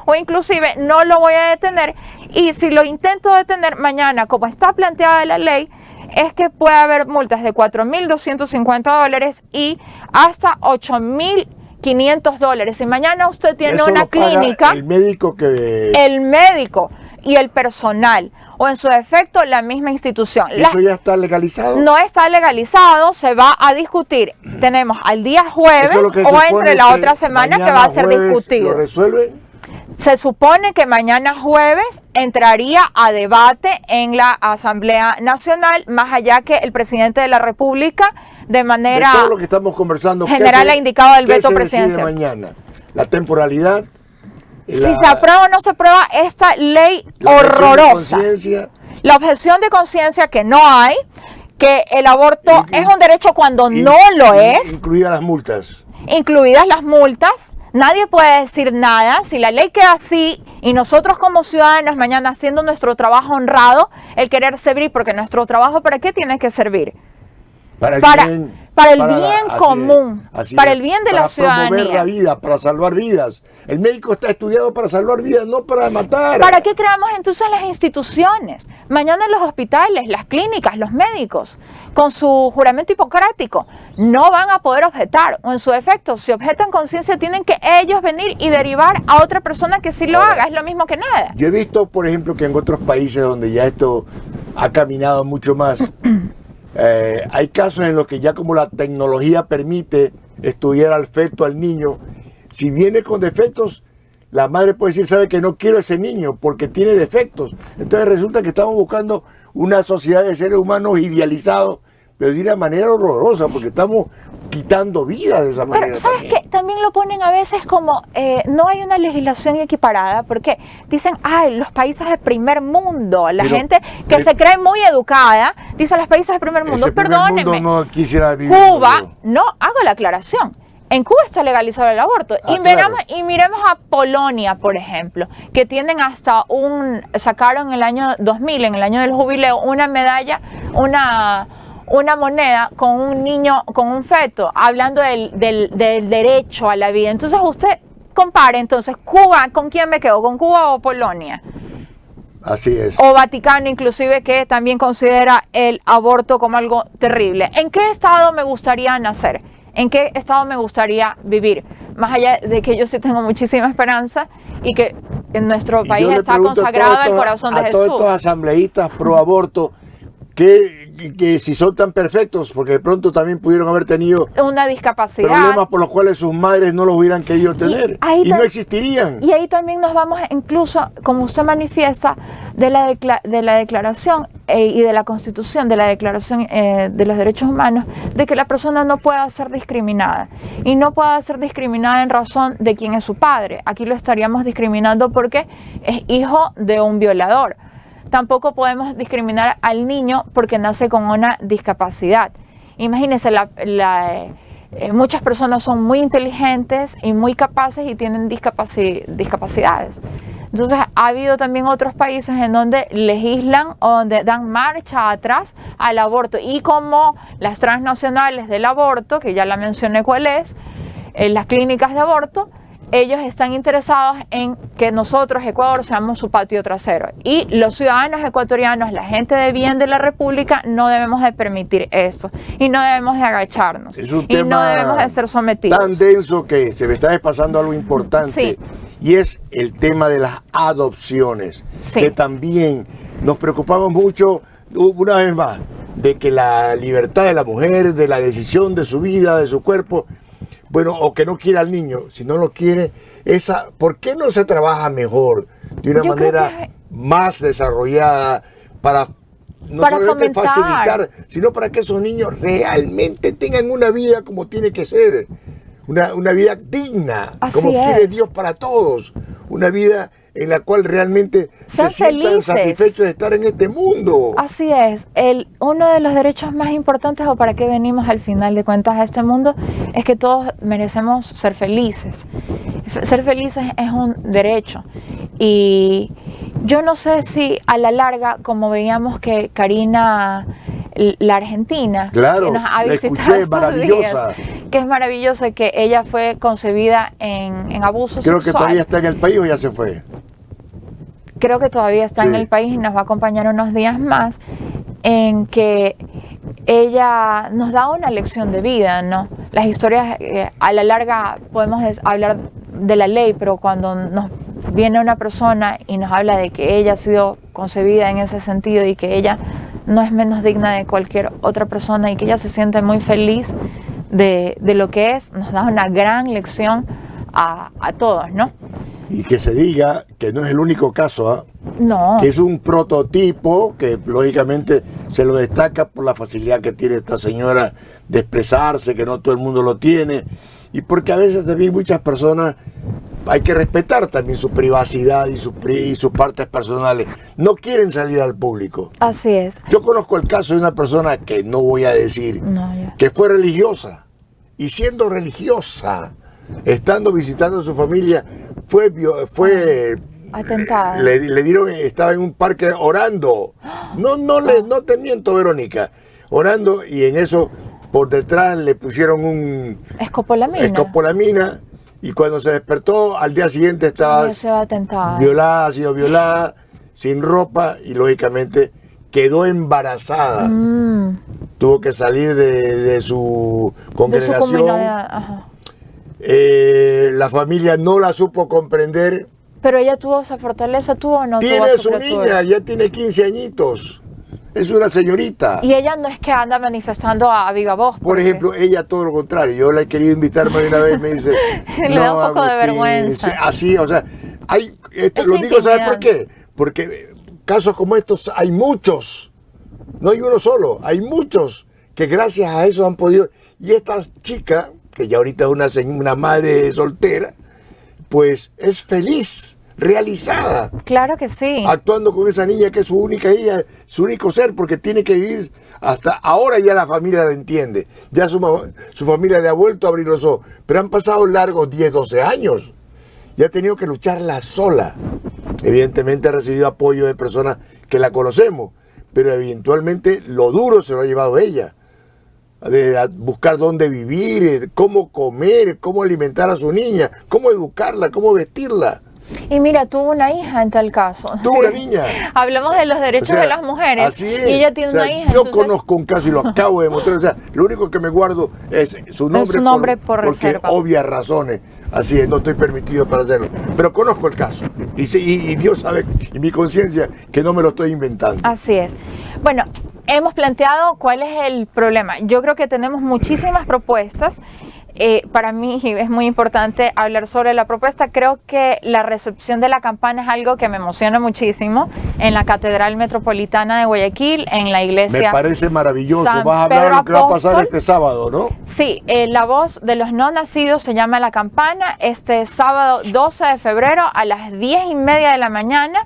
o inclusive no lo voy a detener, y si lo intento detener mañana, como está planteada la ley, es que puede haber multas de $4.250 y hasta $8.500. Si mañana usted tiene una clínica, el médico y el personal, o en su defecto la misma institución. ¿Eso ya está legalizado? No está legalizado, se va a discutir. Tenemos al día jueves o entre la otra semana que va a ser discutido. ¿Lo resuelve? Se supone que mañana jueves entraría a debate en la Asamblea Nacional, más allá que el presidente de la República, de manera todo lo que estamos conversando, general, ha indicado el veto presidencial. Mañana, la temporalidad. Si se aprueba o no se aprueba esta ley horrorosa. La objeción de conciencia que no hay, que el aborto es un derecho cuando no lo es. Incluidas las multas. Incluidas las multas. Nadie puede decir nada. Si la ley queda así y nosotros como ciudadanos mañana haciendo nuestro trabajo honrado, el querer servir, porque nuestro trabajo ¿para qué tiene que servir? Para el bien común, para el bien de la ciudadanía. Para promover la vida, para salvar vidas. El médico está estudiado para salvar vidas, no para matar. ¿Para qué creamos entonces las instituciones? Mañana en los hospitales, las clínicas, los médicos, con su juramento hipocrático, no van a poder objetar. O en su defecto, si objetan conciencia, tienen que ellos venir y derivar a otra persona que sí lo haga. Es lo mismo que nada. Yo he visto, por ejemplo, que en otros países donde ya esto ha caminado mucho más, hay casos en los que ya como la tecnología permite estudiar al feto, al niño, si viene con defectos, la madre puede decir, sabe que no quiero ese niño porque tiene defectos. Entonces resulta que estamos buscando una sociedad de seres humanos idealizados pero de una manera horrorosa, porque estamos quitando vida de esa manera. Pero ¿sabes también. qué? También lo ponen a veces como no hay una legislación equiparada, porque dicen, ay, los países de primer mundo, la Pero, gente que se cree muy educada, dice los países de primer mundo, Ese primer perdónenme, mundo no quisiera vivir. Cuba, no, hago la aclaración. En Cuba está legalizado el aborto. Claro. Y miremos a Polonia, por ejemplo, que tienen hasta sacaron en el año 2000, en el año del jubileo, una medalla, una moneda con un niño, con un feto, hablando del derecho a la vida. Entonces usted compare, entonces, Cuba, ¿con quién me quedo? ¿Con Cuba o Polonia? Así es. O Vaticano, inclusive, que también considera el aborto como algo terrible. ¿En qué estado me gustaría nacer? ¿En qué estado me gustaría vivir? Más allá de que yo sí tengo muchísima esperanza y que en nuestro país está consagrado el corazón de Jesús. A todos estos asambleístas pro aborto, que si son tan perfectos, porque de pronto también pudieron haber tenido una discapacidad, problemas por los cuales sus madres no los hubieran querido tener y no existirían. Y ahí también nos vamos incluso, como usted manifiesta, de la declaración y de la Constitución, de la Declaración de los Derechos Humanos, de que la persona no pueda ser discriminada. Y no pueda ser discriminada en razón de quién es su padre. Aquí lo estaríamos discriminando porque es hijo de un violador. Tampoco podemos discriminar al niño porque nace con una discapacidad. Imagínense, muchas personas son muy inteligentes y muy capaces y tienen discapacidades. Entonces ha habido también otros países en donde legislan o donde dan marcha atrás al aborto, y como las transnacionales del aborto, que ya la mencioné cuál es, las clínicas de aborto, ellos están interesados en que nosotros, Ecuador, seamos su patio trasero. Y los ciudadanos ecuatorianos, la gente de bien de la República, no debemos de permitir eso. Y no debemos de agacharnos. Es un y tema no debemos de ser sometidos. tan denso que se me está pasando algo importante. Sí. Y es el tema de las adopciones. Sí. Que también nos preocupamos mucho, una vez más, de que la libertad de la mujer, de la decisión de su vida, de su cuerpo, bueno, o que no quiera al niño, si no lo quiere, ¿por qué no se trabaja mejor, de una manera más desarrollada, para no solamente facilitar, sino para que esos niños realmente tengan una vida como tiene que ser, una vida digna, como quiere Dios para todos, una vida en la cual realmente se sientan satisfechos de estar en este mundo? Así es. Uno de los derechos más importantes, o para qué venimos al final de cuentas a este mundo, es que todos merecemos ser felices. Ser felices es un derecho. Y yo no sé si a la larga, como veíamos que Karina, la argentina, claro, que nos ha visitado escuché, maravillosa. Que es maravillosa, que ella fue concebida en abuso sexual. Creo que todavía está en el país o ya se fue. Creo que todavía está en el país y nos va a acompañar unos días más, en que ella nos da una lección de vida, ¿no? Las historias, a la larga podemos hablar de la ley, pero cuando nos viene una persona y nos habla de que ella ha sido concebida en ese sentido y que ella no es menos digna de cualquier otra persona y que ella se siente muy feliz de lo que es, nos da una gran lección a todos, ¿no? Y que se diga que no es el único caso, ¿eh? No. Que es un prototipo que lógicamente se lo destaca por la facilidad que tiene esta señora de expresarse, que no todo el mundo lo tiene, y porque a veces también muchas personas, hay que respetar también su privacidad y sus partes personales, no quieren salir al público. Así es. Yo conozco el caso de una persona que no voy a decir, que fue religiosa, y siendo religiosa, estando visitando a su familia, fue atentada. Le dieron, estaba en un parque orando. No te miento, Verónica. Orando, y en eso por detrás le pusieron escopolamina, y cuando se despertó al día siguiente estaba violada, ha sido violada, sin ropa, y lógicamente quedó embarazada. Tuvo que salir de su congregación. La familia no la supo comprender. Pero ella tuvo esa fortaleza, ¿tuvo o no? Tiene su niña, ya tiene 15 añitos. Es una señorita. Y ella no es que anda manifestando a viva voz. Por ejemplo, ella todo lo contrario. Yo la he querido invitar más de una vez, me dice... Le da un poco de vergüenza. Así, o sea, lo digo, ¿sabes por qué? Porque casos como estos hay muchos. No hay uno solo, hay muchos que gracias a eso han podido, y esta chica, que ya ahorita es una madre soltera, pues es feliz, realizada. Claro que sí. Actuando con esa niña que es su única hija, su único ser, porque tiene que vivir hasta ahora. Ya la familia la entiende, ya su familia le ha vuelto a abrir los ojos, pero han pasado largos 10, 12 años y ha tenido que lucharla sola. Evidentemente ha recibido apoyo de personas que la conocemos, pero eventualmente lo duro se lo ha llevado ella, de buscar dónde vivir, cómo comer, cómo alimentar a su niña, cómo educarla, cómo vestirla. Y mira, tuvo una hija en tal caso. Tuvo una niña. Hablamos de los derechos de las mujeres. Así es. Y ella tiene una hija. Yo conozco un caso y lo acabo de demostrar. O sea, lo único que me guardo es su nombre, por porque reserva. Obvias razones. Así es, no estoy permitido para hacerlo. Pero conozco el caso. Y Dios sabe, y mi conciencia, que no me lo estoy inventando. Así es. Bueno, hemos planteado cuál es el problema. Yo creo que tenemos muchísimas propuestas. Para mí es muy importante hablar sobre la propuesta. Creo que la recepción de la campana es algo que me emociona muchísimo en la Catedral Metropolitana de Guayaquil, en la iglesia. Me parece maravilloso. San Vas a hablar de lo que va a pasar este sábado, ¿no? Sí, la voz de los no nacidos se llama La Campana. Este sábado 12 de febrero a las 10:30 de la mañana.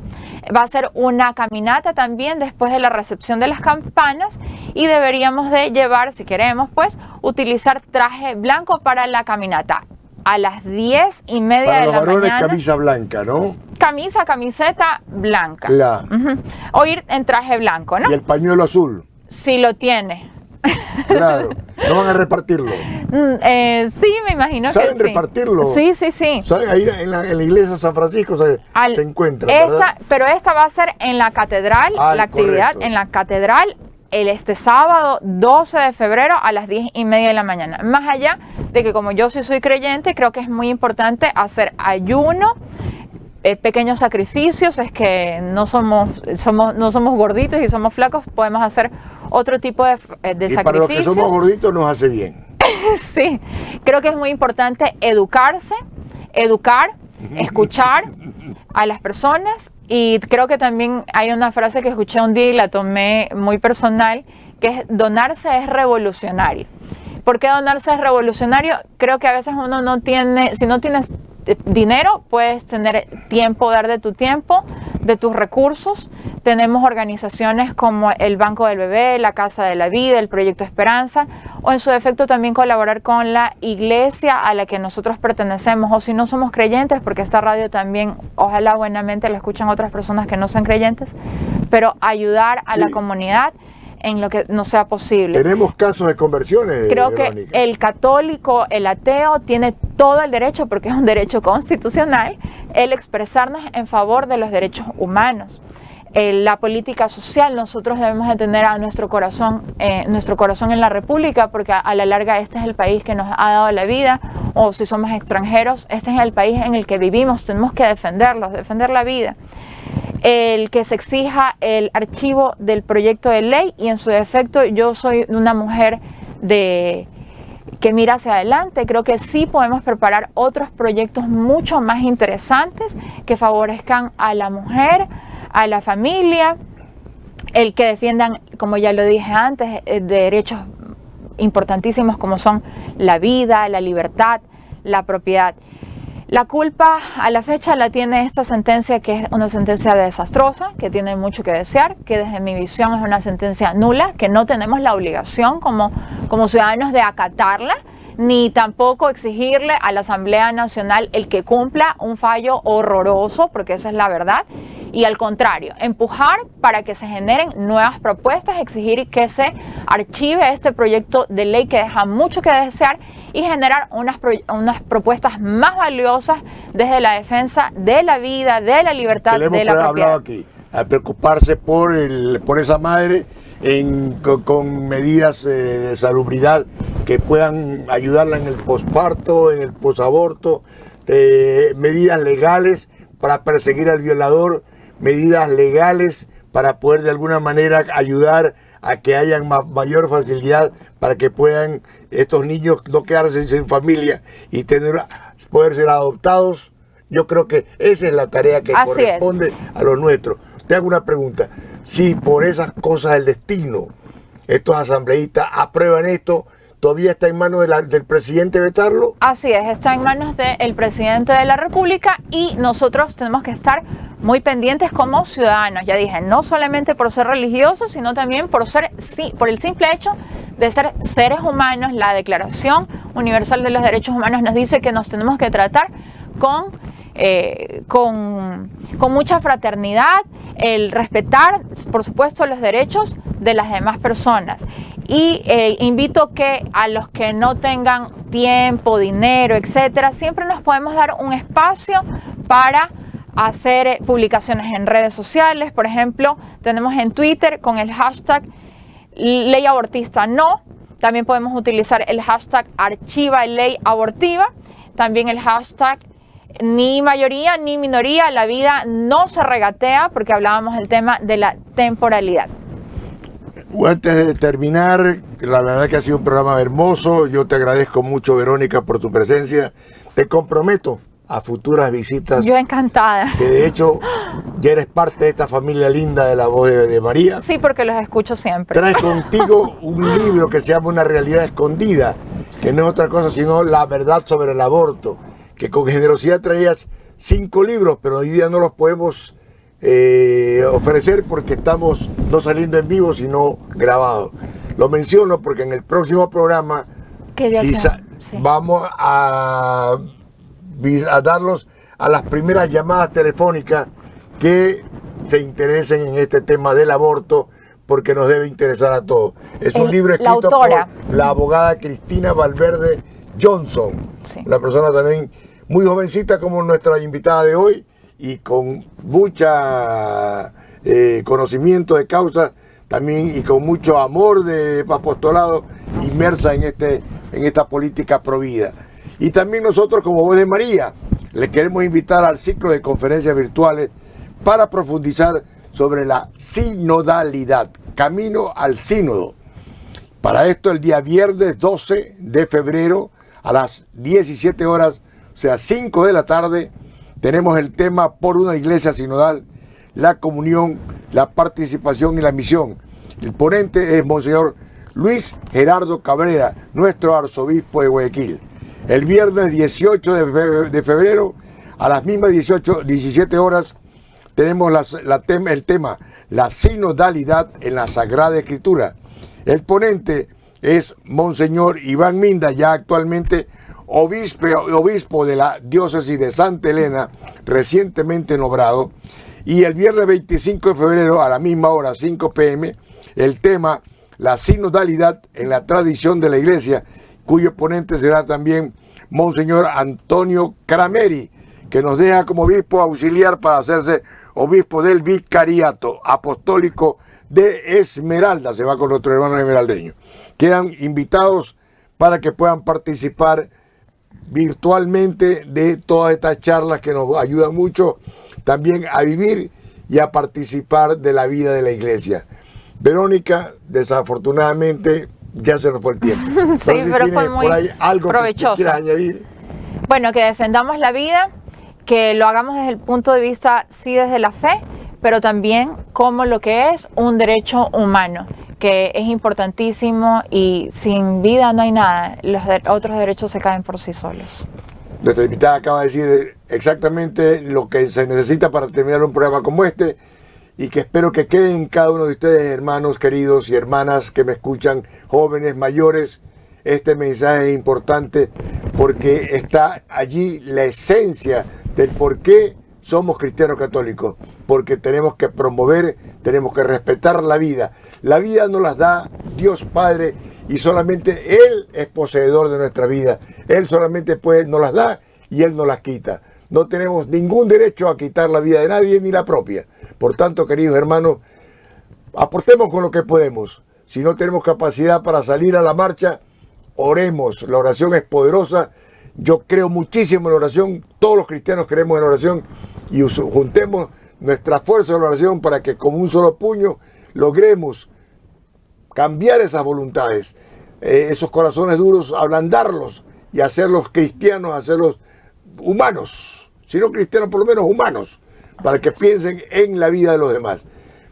Va a ser una caminata también después de la recepción de las campanas y deberíamos de llevar, si queremos, pues, utilizar traje blanco para la caminata. A las 10:30 de la mañana. Para los varones, camisa blanca, ¿no? Camiseta blanca. Claro. O ir en traje blanco, ¿no? Y el pañuelo azul. Si lo tiene. Claro, no van a repartirlo. Sí, me imagino que sí. ¿Saben repartirlo? Sí. ¿Saben? Ahí en la iglesia de San Francisco se encuentra, ¿verdad? Pero esta va a ser en la catedral, la actividad en la catedral, este sábado 12 de febrero a las 10:30 de la mañana. Más allá de que como yo sí soy creyente, creo que es muy importante hacer ayuno, pequeños sacrificios. Es que no somos gorditos y somos flacos, podemos hacer otro tipo de sacrificios. Y para los que somos gorditos nos hace bien. Sí, creo que es muy importante educar, escuchar a las personas, y creo que también hay una frase que escuché un día y la tomé muy personal, que es: donarse es revolucionario. ¿Por qué donarse es revolucionario? Creo que a veces uno no tiene, si no tienes dinero, puedes tener tiempo, dar de tu tiempo, de tus recursos. Tenemos organizaciones como el Banco del Bebé, la Casa de la Vida, el Proyecto Esperanza, o en su defecto también colaborar con la iglesia a la que nosotros pertenecemos, o si no somos creyentes, porque esta radio también, ojalá buenamente la escuchen otras personas que no sean creyentes, pero ayudar a la comunidad en lo que no sea posible. Tenemos casos de conversiones. Creo Verónica. que el católico, el ateo, tiene todo el derecho, porque es un derecho constitucional, el expresarnos en favor de los derechos humanos. La política social, nosotros debemos de tener a nuestro corazón en la República, porque a la larga este es el país que nos ha dado la vida, o si somos extranjeros, este es el país en el que vivimos, tenemos que defenderlos, defender la vida. El que se exija el archivo del proyecto de ley, y en su defecto yo soy una mujer que mira hacia adelante. Creo que sí podemos preparar otros proyectos mucho más interesantes que favorezcan a la mujer, a la familia, el que defiendan, como ya lo dije antes, derechos importantísimos como son la vida, la libertad, la propiedad. La culpa a la fecha la tiene esta sentencia, que es una sentencia desastrosa, que tiene mucho que desear, que desde mi visión es una sentencia nula, que no tenemos la obligación como ciudadanos de acatarla, ni tampoco exigirle a la Asamblea Nacional el que cumpla un fallo horroroso, porque esa es la verdad. Y al contrario, empujar para que se generen nuevas propuestas, exigir que se archive este proyecto de ley que deja mucho que desear, y generar unas propuestas más valiosas desde la defensa de la vida, de la libertad, de la propiedad. Hemos hablado aquí, a preocuparse por esa madre con medidas de salubridad que puedan ayudarla en el posparto, en el posaborto, medidas legales para perseguir al violador, medidas legales para poder de alguna manera ayudar a que haya mayor facilidad para que puedan estos niños no quedarse sin familia y poder ser adoptados. Yo creo que esa es la tarea que corresponde a los nuestros. Te hago una pregunta: si por esas cosas del destino estos asambleístas aprueban esto, ¿todavía está en manos del presidente vetarlo? Así es, está en manos del presidente de la República y nosotros tenemos que estar muy pendientes como ciudadanos. Ya dije, no solamente por ser religiosos, sino también por el simple hecho de ser seres humanos. La Declaración Universal de los Derechos Humanos nos dice que nos tenemos que tratar con mucha fraternidad, el respetar, por supuesto, los derechos de las demás personas. Y invito que a los que no tengan tiempo, dinero, etcétera, siempre nos podemos dar un espacio para hacer publicaciones en redes sociales. Por ejemplo, tenemos en Twitter con el hashtag Ley Abortista No. También podemos utilizar el hashtag Archiva Ley Abortiva. También el hashtag Ni mayoría ni minoría, la vida no se regatea, porque hablábamos del tema de la temporalidad. Antes de terminar, la verdad que ha sido un programa hermoso. Yo te agradezco mucho, Verónica, por tu presencia. Te comprometo a futuras visitas. Yo encantada. Que de hecho ya eres parte de esta familia linda de La Voz de María. Sí, porque los escucho siempre. Traes contigo un libro que se llama Una realidad escondida, sí, que no es otra cosa sino la verdad sobre el aborto, que con generosidad traías 5 libros, pero hoy día no los podemos ofrecer porque estamos no saliendo en vivo, sino grabados. Lo menciono porque en el próximo programa vamos a darlos a las primeras llamadas telefónicas que se interesen en este tema del aborto, porque nos debe interesar a todos. Es un libro escrito por la abogada Cristina Valverde Johnson, sí, una persona también muy jovencita como nuestra invitada de hoy y con mucha conocimiento de causa también y con mucho amor de apostolado, inmersa en esta política provida. Y también nosotros como Voz de María le queremos invitar al ciclo de conferencias virtuales para profundizar sobre la sinodalidad, camino al sínodo. Para esto el día viernes 12 de febrero a las 17 horas, o sea 5 de la tarde, tenemos el tema Por una iglesia sinodal, la comunión, la participación y la misión. El ponente es Monseñor Luis Gerardo Cabrera, nuestro arzobispo de Guayaquil. El viernes 18 de febrero a las mismas 17 horas tenemos el tema La sinodalidad en la Sagrada Escritura. El ponente es Monseñor Iván Minda, ya actualmente obispo de la diócesis de Santa Elena, recientemente nombrado. Y el viernes 25 de febrero a la misma hora, 5 p.m., el tema La sinodalidad en la tradición de la Iglesia, cuyo ponente será también Monseñor Antonio Crameri, que nos deja como obispo auxiliar para hacerse obispo del Vicariato Apostólico de Esmeralda. Se va con nuestro hermano esmeraldeño. Quedan invitados para que puedan participar virtualmente de todas estas charlas que nos ayudan mucho también a vivir y a participar de la vida de la Iglesia. Verónica, desafortunadamente ya se nos fue el tiempo. Sí, pero fue muy algo provechoso. Que quieras añadir. Bueno, que defendamos la vida, que lo hagamos desde el punto de vista, sí, desde la fe, pero también como lo que es un derecho humano, que es importantísimo y sin vida no hay nada. Los otros derechos se caen por sí solos. Nuestra invitada acaba de decir exactamente lo que se necesita para terminar un programa como este, y que espero que quede en cada uno de ustedes, hermanos queridos y hermanas que me escuchan, jóvenes, mayores. Este mensaje es importante porque está allí la esencia del por qué somos cristianos católicos, porque tenemos que promover, tenemos que respetar la vida. La vida nos las da Dios Padre y solamente Él es poseedor de nuestra vida. Él solamente nos las da y Él nos las quita. No tenemos ningún derecho a quitar la vida de nadie ni la propia. Por tanto, queridos hermanos, aportemos con lo que podemos. Si no tenemos capacidad para salir a la marcha, oremos. La oración es poderosa. Yo creo muchísimo en la oración. Todos los cristianos creemos en la oración. Y juntemos nuestra fuerza en la oración para que con un solo puño logremos cambiar esas voluntades, esos corazones duros, ablandarlos y hacerlos cristianos, hacerlos humanos. Si no cristianos, por lo menos humanos, para que piensen en la vida de los demás.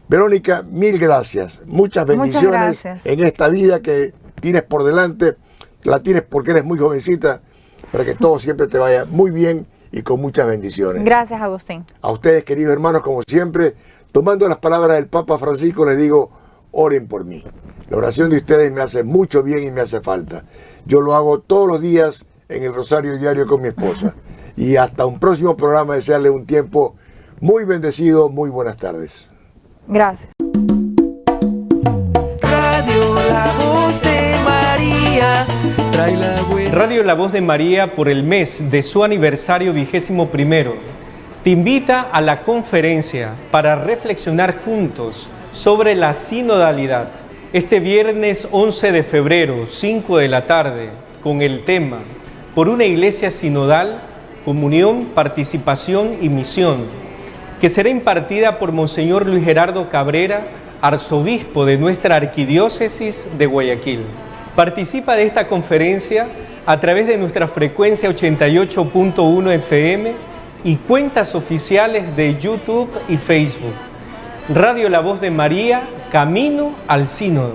Verónica, mil gracias. Muchas bendiciones gracias. en esta vida que tienes por delante. La tienes porque eres muy jovencita, para que todo siempre te vaya muy bien y con muchas bendiciones. Gracias, Agustín. A ustedes, queridos hermanos, como siempre, tomando las palabras del Papa Francisco, les digo, oren por mí. La oración de ustedes me hace mucho bien y me hace falta. Yo lo hago todos los días en el Rosario Diario con mi esposa. Y hasta un próximo programa, desearle un tiempo muy bendecido. Muy buenas tardes. Gracias. Radio La Voz de María, trae la buena. Radio La Voz de María, por el mes de su aniversario 21º, te invita a la conferencia para reflexionar juntos sobre la sinodalidad. Este viernes 11 de febrero, 5 de la tarde, con el tema Por una iglesia sinodal, comunión, participación y misión, que será impartida por Monseñor Luis Gerardo Cabrera, arzobispo de nuestra arquidiócesis de Guayaquil. Participa de esta conferencia a través de nuestra frecuencia 88.1 FM y cuentas oficiales de YouTube y Facebook. Radio La Voz de María, camino al sínodo.